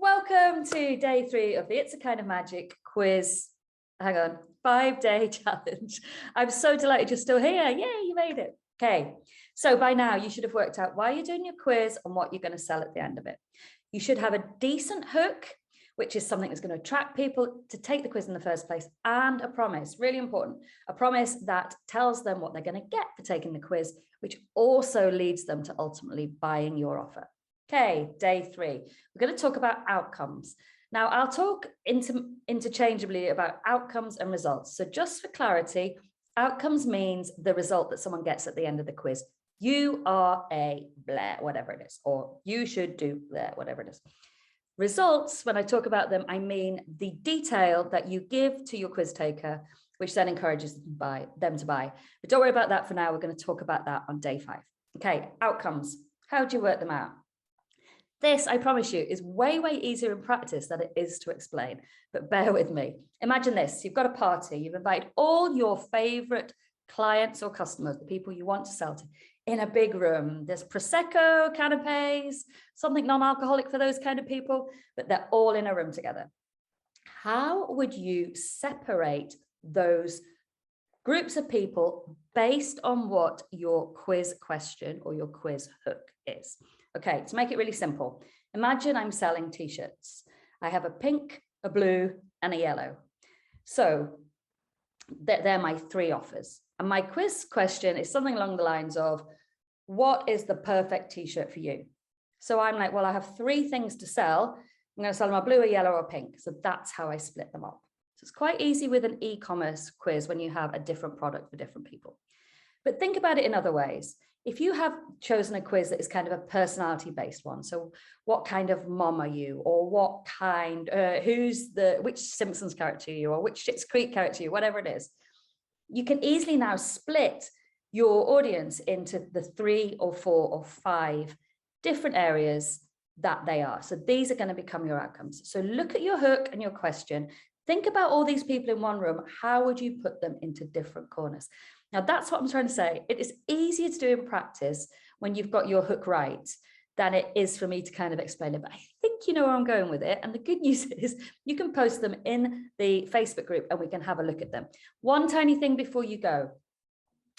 Welcome to day 3 of the It's a Kind of Magic quiz. Hang on, 5-day challenge. I'm so delighted you're still here. Yay, you made it. Okay, so by now you should have worked out why you're doing your quiz and what you're going to sell at the end of it. You should have a decent hook, which is something that's going to attract people to take the quiz in the first place, and a promise, really important, a promise that tells them what they're going to get for taking the quiz, which also leads them to ultimately buying your offer. Okay, day 3. We're going to talk about outcomes. Now, I'll talk interchangeably about outcomes and results. So just for clarity, outcomes means the result that someone gets at the end of the quiz. You are a blah, whatever it is, or you should do blah, whatever it is. Results, when I talk about them, I mean the detail that you give to your quiz taker, which then encourages them to buy. But don't worry about that for now. We're going to talk about that on day 5. Okay, outcomes. How do you work them out? This, I promise you, is way, way easier in practice than it is to explain, but bear with me. Imagine this, you've got a party, you've invited all your favorite clients or customers, the people you want to sell to, in a big room. There's Prosecco, canapes, something non-alcoholic for those kind of people, but they're all in a room together. How would you separate those groups of people based on what your quiz question or your quiz hook is? Okay, to make it really simple, imagine I'm selling t-shirts. I have a pink, a blue, and a yellow. So they're my 3 offers. And my quiz question is something along the lines of, what is the perfect t-shirt for you? So I'm like, well, I have 3 things to sell. I'm going to sell them a blue, a yellow, or a pink. So that's how I split them up. So it's quite easy with an e-commerce quiz when you have a different product for different people. But think about it in other ways. If you have chosen a quiz that is kind of a personality-based one, so what kind of mom are you, or what kind, which Simpsons character are you, or which Schitt's Creek character are you, whatever it is, you can easily now split your audience into the 3 or 4 or 5 different areas that they are. So these are going to become your outcomes. So look at your hook and your question. Think about all these people in one room. How would you put them into different corners? Now, that's what I'm trying to say. It is easier to do in practice when you've got your hook right than it is for me to kind of explain it. But I think you know where I'm going with it. And the good news is you can post them in the Facebook group and we can have a look at them. One tiny thing before you go.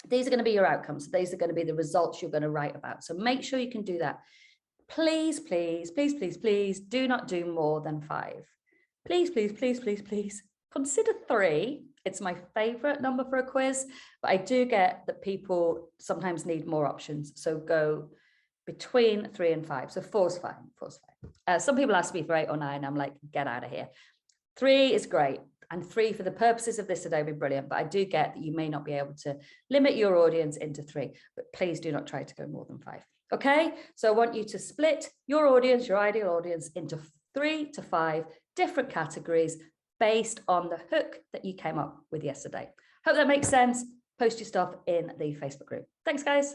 These are going to be your outcomes. These are going to be the results you're going to write about. So make sure you can do that. Please, please, please, please, please do not do more than 5. Please, please, please, please, please consider 3. It's my favorite number for a quiz, but I do get that people sometimes need more options. So go between 3 and 5. So 4's fine. 4's fine. Some people ask me for 8 or 9. I'm like, get out of here. 3 is great. And 3 for the purposes of this today would be brilliant. But I do get that you may not be able to limit your audience into 3, but please do not try to go more than 5. Okay, so I want you to split your audience, your ideal audience, into 3 to 5 different categories based on the hook that you came up with yesterday. Hope that makes sense. Post your stuff in the Facebook group. Thanks, guys.